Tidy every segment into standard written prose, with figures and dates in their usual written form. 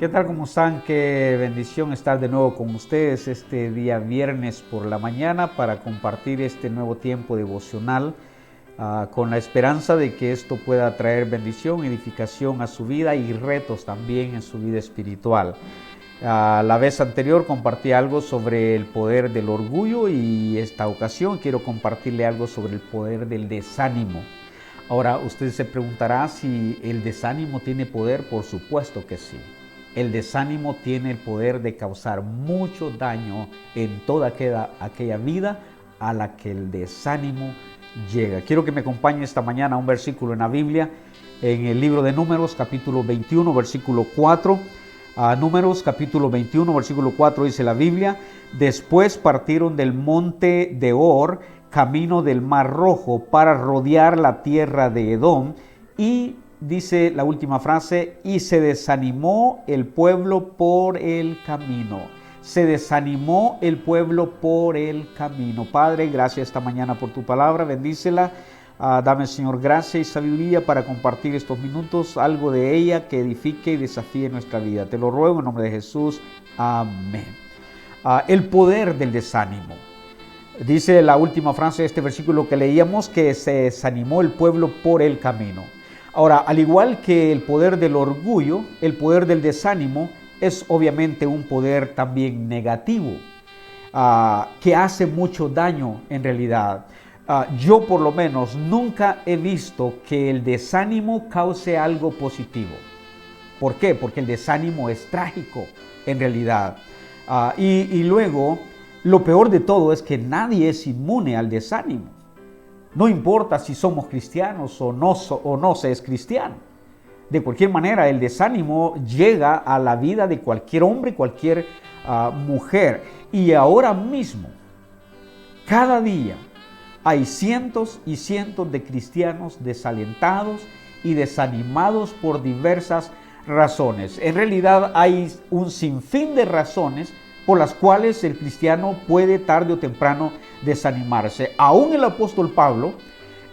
¿qué tal? ¿Cómo están? Qué bendición estar de nuevo con ustedes este día viernes por la mañana para compartir este nuevo tiempo devocional con la esperanza de que esto pueda traer bendición, edificación a su vida y retos también en su vida espiritual. La vez anterior compartí algo sobre el poder del orgullo y esta ocasión quiero compartirle algo sobre el poder del desánimo. Ahora, usted se preguntará si el desánimo tiene poder. Por supuesto que sí. El desánimo tiene el poder de causar mucho daño en toda aquella vida a la que el desánimo llega. Quiero que me acompañe esta mañana a un versículo en la Biblia, en el libro de Números, capítulo 21, versículo 4. Números, capítulo 21, versículo 4 dice la Biblia: después partieron del monte de Hor, camino del Mar Rojo, para rodear la tierra de Edom, y dice la última frase: y se desanimó el pueblo por el camino. Se desanimó el pueblo por el camino. Padre, gracias esta mañana por tu palabra, bendícela. Dame, Señor, gracia y sabiduría para compartir estos minutos, algo de ella que edifique y desafíe nuestra vida. Te lo ruego en nombre de Jesús. Amén. El poder del desánimo. Dice la última frase de este versículo que leíamos, que se desanimó el pueblo por el camino. Ahora, al igual que el poder del orgullo, el poder del desánimo es obviamente un poder también negativo, que hace mucho daño en realidad. Yo por lo menos nunca he visto que el desánimo cause algo positivo. ¿Por qué? Porque el desánimo es trágico en realidad. Y luego, lo peor de todo es que nadie es inmune al desánimo. No importa si somos cristianos o no se es cristiano. De cualquier manera, el desánimo llega a la vida de cualquier hombre, cualquier mujer. Y ahora mismo, cada día, hay cientos y cientos de cristianos desalentados y desanimados por diversas razones. En realidad hay un sinfín de razones por las cuales el cristiano puede tarde o temprano desanimarse. Aún el apóstol Pablo,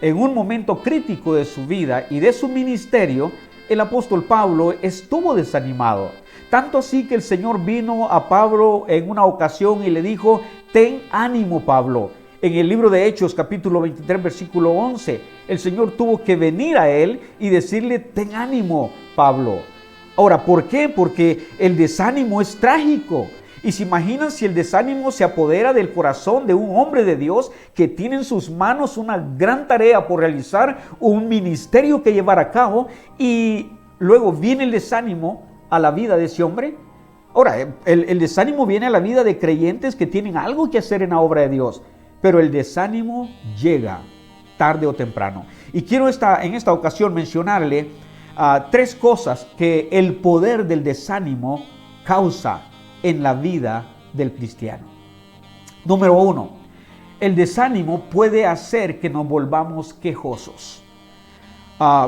en un momento crítico de su vida y de su ministerio, el apóstol Pablo estuvo desanimado. Tanto así que el Señor vino a Pablo en una ocasión y le dijo: ten ánimo, Pablo. En el libro de Hechos, capítulo 23, versículo 11, el Señor tuvo que venir a él y decirle: ten ánimo, Pablo. Ahora, ¿por qué? Porque el desánimo es trágico. Y se imaginan si el desánimo se apodera del corazón de un hombre de Dios que tiene en sus manos una gran tarea por realizar, un ministerio que llevar a cabo, y luego viene el desánimo a la vida de ese hombre. Ahora, el desánimo viene a la vida de creyentes que tienen algo que hacer en la obra de Dios, pero el desánimo llega tarde o temprano. Y quiero en esta ocasión mencionarle tres cosas que el poder del desánimo causa en la vida del cristiano. Número 1, el desánimo puede hacer que nos volvamos quejosos.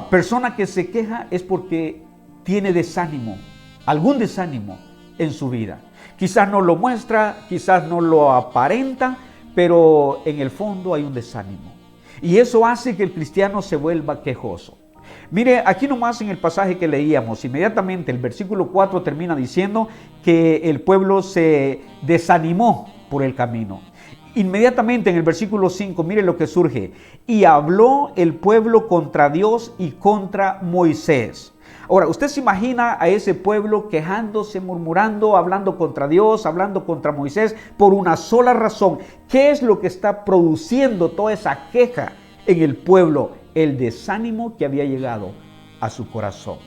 Persona que se queja es porque tiene desánimo, algún desánimo en su vida. Quizás no lo muestra, quizás no lo aparenta, pero en el fondo hay un desánimo. Y eso hace que el cristiano se vuelva quejoso. Mire, aquí nomás en el pasaje que leíamos, inmediatamente el versículo 4 termina diciendo que el pueblo se desanimó por el camino. Inmediatamente en el versículo 5, mire lo que surge: y habló el pueblo contra Dios y contra Moisés. Ahora, usted se imagina a ese pueblo quejándose, murmurando, hablando contra Dios, hablando contra Moisés, por una sola razón. ¿Qué es lo que está produciendo toda esa queja en el pueblo? El desánimo que había llegado a su corazón.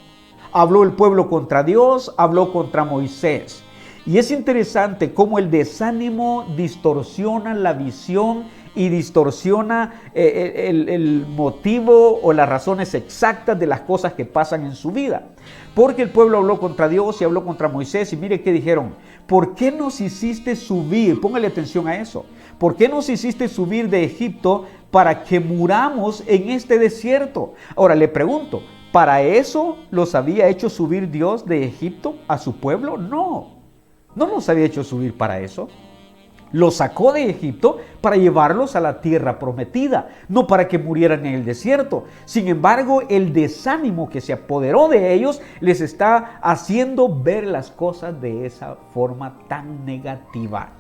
Habló el pueblo contra Dios, habló contra Moisés. Y es interesante cómo el desánimo distorsiona la visión y distorsiona el motivo o las razones exactas de las cosas que pasan en su vida. Porque el pueblo habló contra Dios y habló contra Moisés, y mire qué dijeron: ¿por qué nos hiciste subir? Póngale atención a eso. ¿Por qué nos hiciste subir de Egipto para que muramos en este desierto? Ahora le pregunto, ¿para eso los había hecho subir Dios de Egipto a su pueblo? No los había hecho subir para eso. Los sacó de Egipto para llevarlos a la tierra prometida, no para que murieran en el desierto. Sin embargo, el desánimo que se apoderó de ellos les está haciendo ver las cosas de esa forma tan negativa.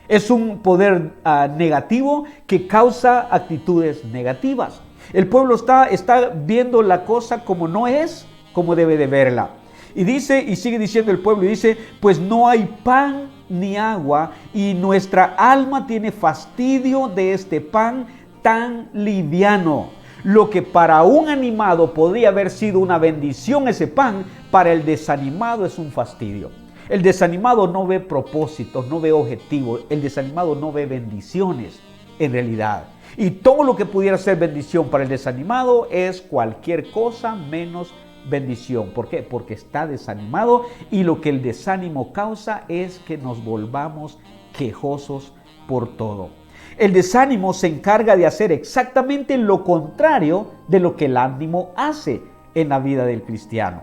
Es un poder negativo que causa actitudes negativas. El pueblo está viendo la cosa como no es, como debe de verla. Y dice, y sigue diciendo el pueblo, y dice, pues no hay pan ni agua, y nuestra alma tiene fastidio de este pan tan liviano. Lo que para un animado podría haber sido una bendición, ese pan, para el desanimado es un fastidio. El desanimado no ve propósitos, no ve objetivos, el desanimado no ve bendiciones en realidad. Y todo lo que pudiera ser bendición para el desanimado es cualquier cosa menos bendición. ¿Por qué? Porque está desanimado, y lo que el desánimo causa es que nos volvamos quejosos por todo. El desánimo se encarga de hacer exactamente lo contrario de lo que el ánimo hace en la vida del cristiano.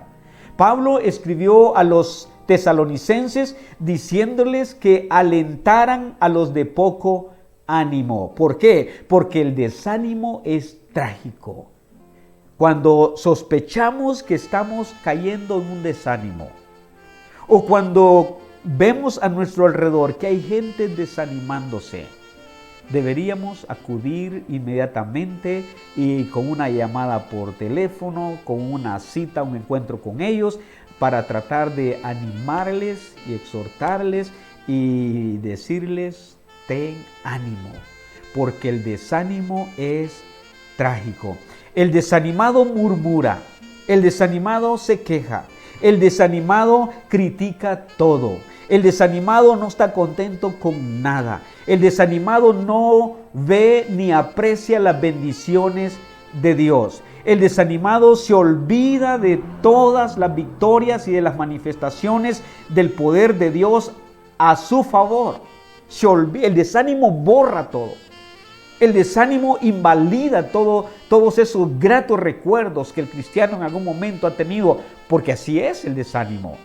Pablo escribió a los tesalonicenses diciéndoles que alentaran a los de poco ánimo. ¿Por qué? Porque el desánimo es trágico. Cuando sospechamos que estamos cayendo en un desánimo, o cuando vemos a nuestro alrededor que hay gente desanimándose, deberíamos acudir inmediatamente y con una llamada por teléfono, con una cita, un encuentro con ellos, para tratar de animarles y exhortarles y decirles: ten ánimo, porque el desánimo es trágico. El desanimado murmura, el desanimado se queja, el desanimado critica todo, el desanimado no está contento con nada, el desanimado no ve ni aprecia las bendiciones de Dios. El desanimado se olvida de todas las victorias y de las manifestaciones del poder de Dios a su favor. El desánimo borra todo. El desánimo invalida todos esos gratos recuerdos que el cristiano en algún momento ha tenido, porque así es el desánimo.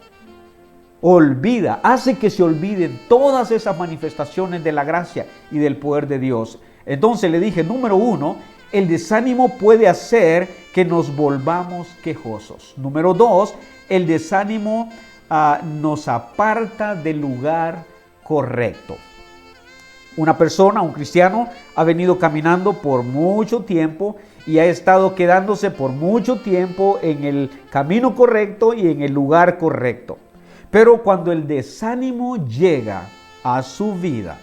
Olvida, hace que se olviden todas esas manifestaciones de la gracia y del poder de Dios. Entonces le dije, número 1, el desánimo puede hacer que nos volvamos quejosos. Número 2, el desánimo nos aparta del lugar correcto. Una persona, un cristiano, ha venido caminando por mucho tiempo y ha estado quedándose por mucho tiempo en el camino correcto y en el lugar correcto. Pero cuando el desánimo llega a su vida,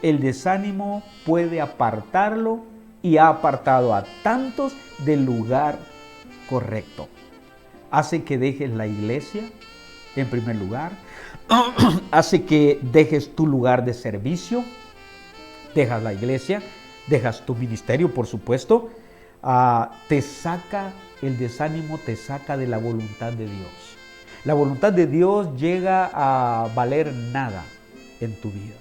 el desánimo puede apartarlo, y ha apartado a tantos del lugar correcto. Hace que dejes la iglesia en primer lugar, hace que dejes tu lugar de servicio, dejas la iglesia, dejas tu ministerio, por supuesto. Te saca el desánimo, te saca de la voluntad de Dios. La voluntad de Dios llega a valer nada en tu vida.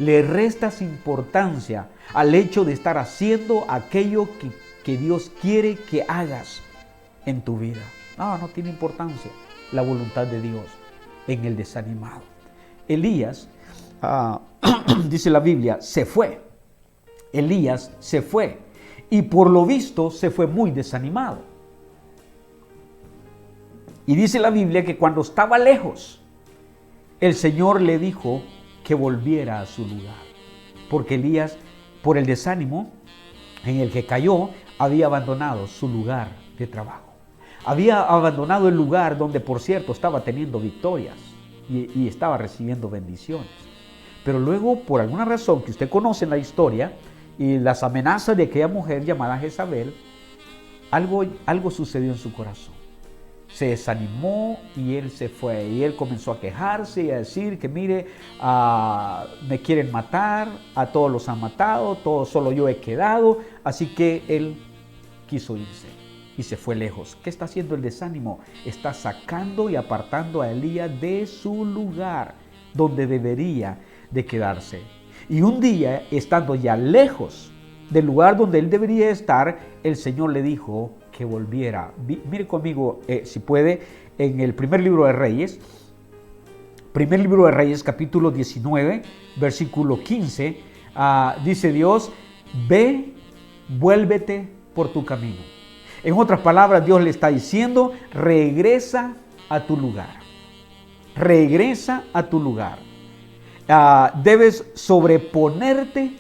Le restas importancia al hecho de estar haciendo aquello que Dios quiere que hagas en tu vida. No tiene importancia la voluntad de Dios en el desanimado. Elías, dice la Biblia, se fue. Elías se fue y por lo visto se fue muy desanimado. Y dice la Biblia que cuando estaba lejos, el Señor le dijo que volviera a su lugar, porque Elías, por el desánimo en el que cayó, había abandonado su lugar de trabajo. Había abandonado el lugar donde, por cierto, estaba teniendo victorias y estaba recibiendo bendiciones. Pero luego, por alguna razón que usted conoce en la historia y las amenazas de aquella mujer llamada Jezabel, algo sucedió en su corazón. Se desanimó y él se fue. Y él comenzó a quejarse y a decir que mire, me quieren matar, a todos los han matado, solo yo he quedado. Así que él quiso irse y se fue lejos. ¿Qué está haciendo el desánimo? Está sacando y apartando a Elías de su lugar donde debería de quedarse. Y un día, estando ya lejos del lugar donde él debería estar, el Señor le dijo que volviera. Mire conmigo, si puede, en el primer libro de Reyes, Primer libro de Reyes, capítulo 19, versículo 15, dice Dios, ve, vuélvete por tu camino. En otras palabras, Dios le está diciendo, regresa a tu lugar. Regresa a tu lugar. Debes sobreponerte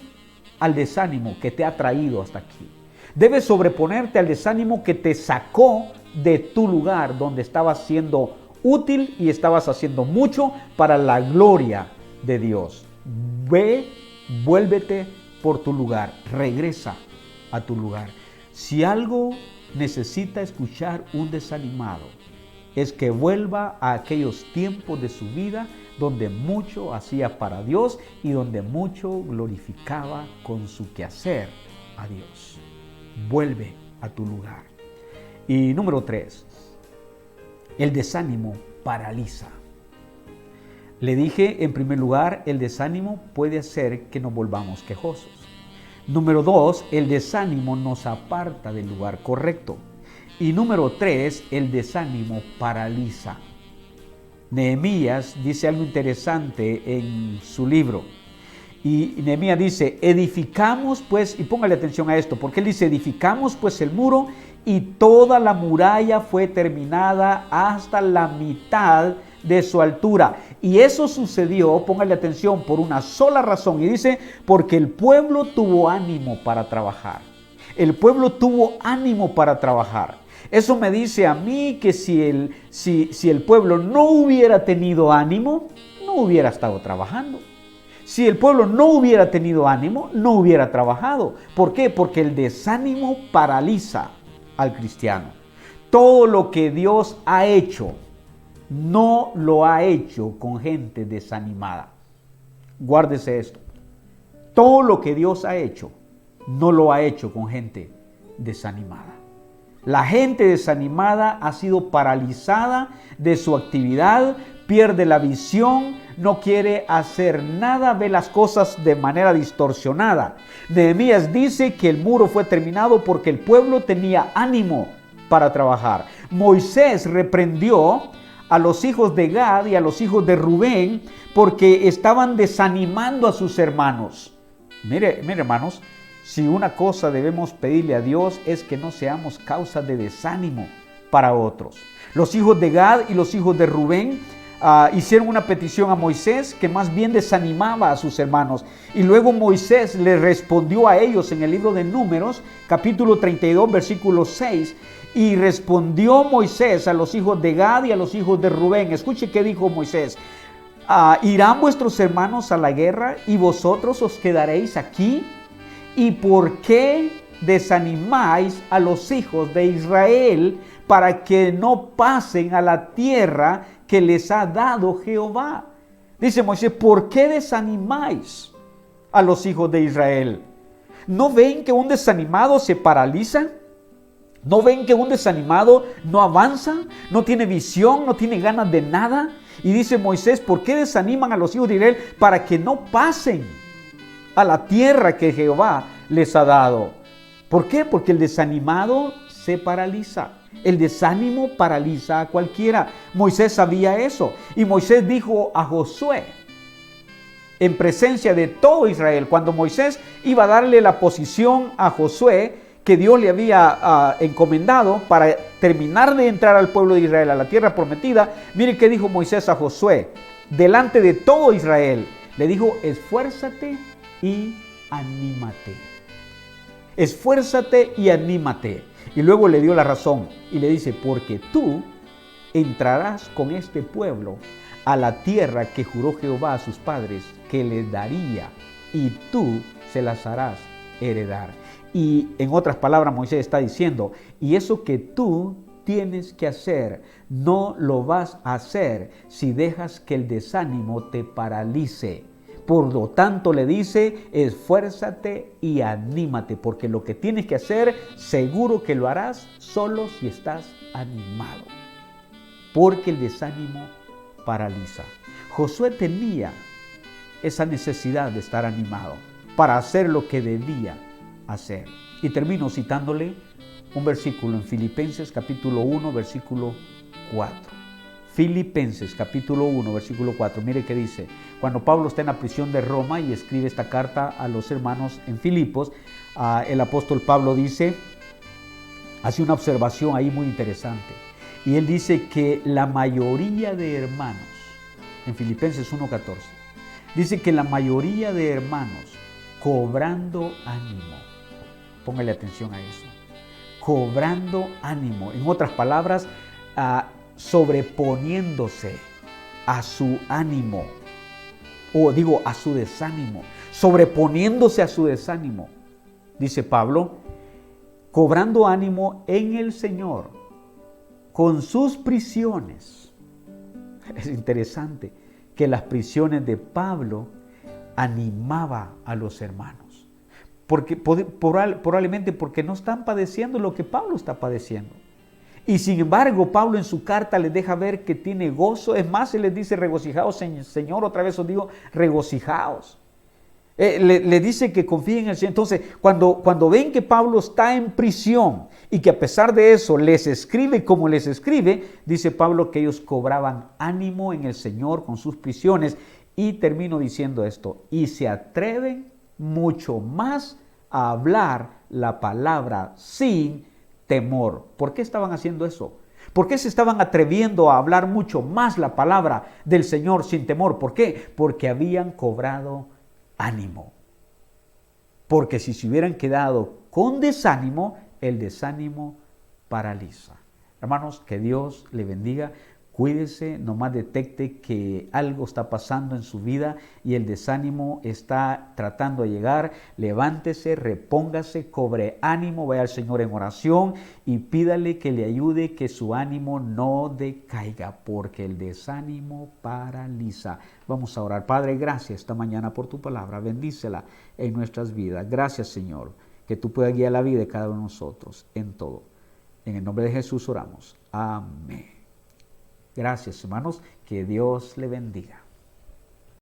al desánimo que te ha traído hasta aquí. Debes sobreponerte al desánimo que te sacó de tu lugar donde estabas siendo útil y estabas haciendo mucho para la gloria de Dios. Ve, vuélvete por tu lugar, regresa a tu lugar. Si algo necesita escuchar un desanimado, es que vuelva a aquellos tiempos de su vida donde mucho hacía para Dios y donde mucho glorificaba con su quehacer a Dios. Vuelve a tu lugar. Y número 3, el desánimo paraliza. Le dije, en primer lugar, el desánimo puede hacer que nos volvamos quejosos. Número 2, el desánimo nos aparta del lugar correcto. Y número 3, el desánimo paraliza. Nehemías dice algo interesante en su libro. Y Nehemías dice, edificamos pues, y póngale atención a esto, porque él dice, edificamos pues el muro y toda la muralla fue terminada hasta la mitad de su altura. Y eso sucedió, póngale atención, por una sola razón. Y dice, porque el pueblo tuvo ánimo para trabajar. El pueblo tuvo ánimo para trabajar. Eso me dice a mí que si el pueblo no hubiera tenido ánimo, no hubiera estado trabajando. Si el pueblo no hubiera tenido ánimo, no hubiera trabajado. ¿Por qué? Porque el desánimo paraliza al cristiano. Todo lo que Dios ha hecho, no lo ha hecho con gente desanimada. Guárdese esto. Todo lo que Dios ha hecho, no lo ha hecho con gente desanimada. La gente desanimada ha sido paralizada de su actividad, pierde la visión, no quiere hacer nada, ve las cosas de manera distorsionada. Nehemías dice que el muro fue terminado porque el pueblo tenía ánimo para trabajar. Moisés reprendió a los hijos de Gad y a los hijos de Rubén porque estaban desanimando a sus hermanos. Mire hermanos, si una cosa debemos pedirle a Dios es que no seamos causa de desánimo para otros. Los hijos de Gad y los hijos de Rubén hicieron una petición a Moisés que más bien desanimaba a sus hermanos. Y luego Moisés le respondió a ellos en el libro de Números, capítulo 32, versículo 6. Y respondió Moisés a los hijos de Gad y a los hijos de Rubén. Escuche qué dijo Moisés. ¿Irán vuestros hermanos a la guerra y vosotros os quedaréis aquí? ¿Y por qué desanimáis a los hijos de Israel para que no pasen a la tierra que les ha dado Jehová? Dice Moisés, ¿por qué desanimáis a los hijos de Israel? ¿No ven que un desanimado se paraliza? ¿No ven que un desanimado no avanza? ¿No tiene visión? ¿No tiene ganas de nada? Y dice Moisés, ¿por qué desaniman a los hijos de Israel para que no pasen a la tierra que Jehová les ha dado? ¿Por qué? Porque el desanimado se paraliza. El desánimo paraliza a cualquiera. Moisés sabía eso. Y Moisés dijo a Josué, en presencia de todo Israel, cuando Moisés iba a darle la posición a Josué que Dios le había encomendado para terminar de entrar al pueblo de Israel a la tierra prometida, mire qué dijo Moisés a Josué, delante de todo Israel. Le dijo, esfuérzate y anímate. Esfuérzate y anímate. Y luego le dio la razón y le dice, porque tú entrarás con este pueblo a la tierra que juró Jehová a sus padres que les daría, y tú se las harás heredar. Y en otras palabras Moisés está diciendo, y eso que tú tienes que hacer, no lo vas a hacer si dejas que el desánimo te paralice. Por lo tanto le dice, esfuérzate y anímate, porque lo que tienes que hacer, seguro que lo harás solo si estás animado. Porque el desánimo paraliza. Josué tenía esa necesidad de estar animado para hacer lo que debía hacer. Y termino citándole un versículo en Filipenses capítulo 1, versículo 4. Filipenses capítulo 1, versículo 4. Mire qué dice. Cuando Pablo está en la prisión de Roma y escribe esta carta a los hermanos en Filipos, el apóstol Pablo dice, hace una observación ahí muy interesante. Y él dice que la mayoría de hermanos, en Filipenses 1:14, dice que la mayoría de hermanos cobrando ánimo, póngale atención a eso, cobrando ánimo, en otras palabras, sobreponiéndose a su ánimo, o digo a su desánimo, sobreponiéndose a su desánimo, dice Pablo, cobrando ánimo en el Señor con sus prisiones. Es interesante que las prisiones de Pablo animaba a los hermanos, porque probablemente porque no están padeciendo lo que Pablo está padeciendo. Y sin embargo, Pablo en su carta les deja ver que tiene gozo. Es más, él les dice, regocijaos, Señor, otra vez os digo, regocijaos. Le dice que confíen en el Señor. Entonces, cuando ven que Pablo está en prisión y que a pesar de eso les escribe como les escribe, dice Pablo que ellos cobraban ánimo en el Señor con sus prisiones. Y termino diciendo esto, y se atreven mucho más a hablar la palabra sin temor. ¿Por qué estaban haciendo eso? ¿Por qué se estaban atreviendo a hablar mucho más la palabra del Señor sin temor? ¿Por qué? Porque habían cobrado ánimo. Porque si se hubieran quedado con desánimo, el desánimo paraliza. Hermanos, que Dios le bendiga. Cuídese, nomás detecte que algo está pasando en su vida y el desánimo está tratando de llegar. Levántese, repóngase, cobre ánimo, vaya al Señor en oración y pídale que le ayude, que su ánimo no decaiga, porque el desánimo paraliza. Vamos a orar. Padre, gracias esta mañana por tu palabra. Bendícela en nuestras vidas. Gracias, Señor, que tú puedas guiar la vida de cada uno de nosotros en todo. En el nombre de Jesús oramos. Amén. Gracias, hermanos. Que Dios le bendiga.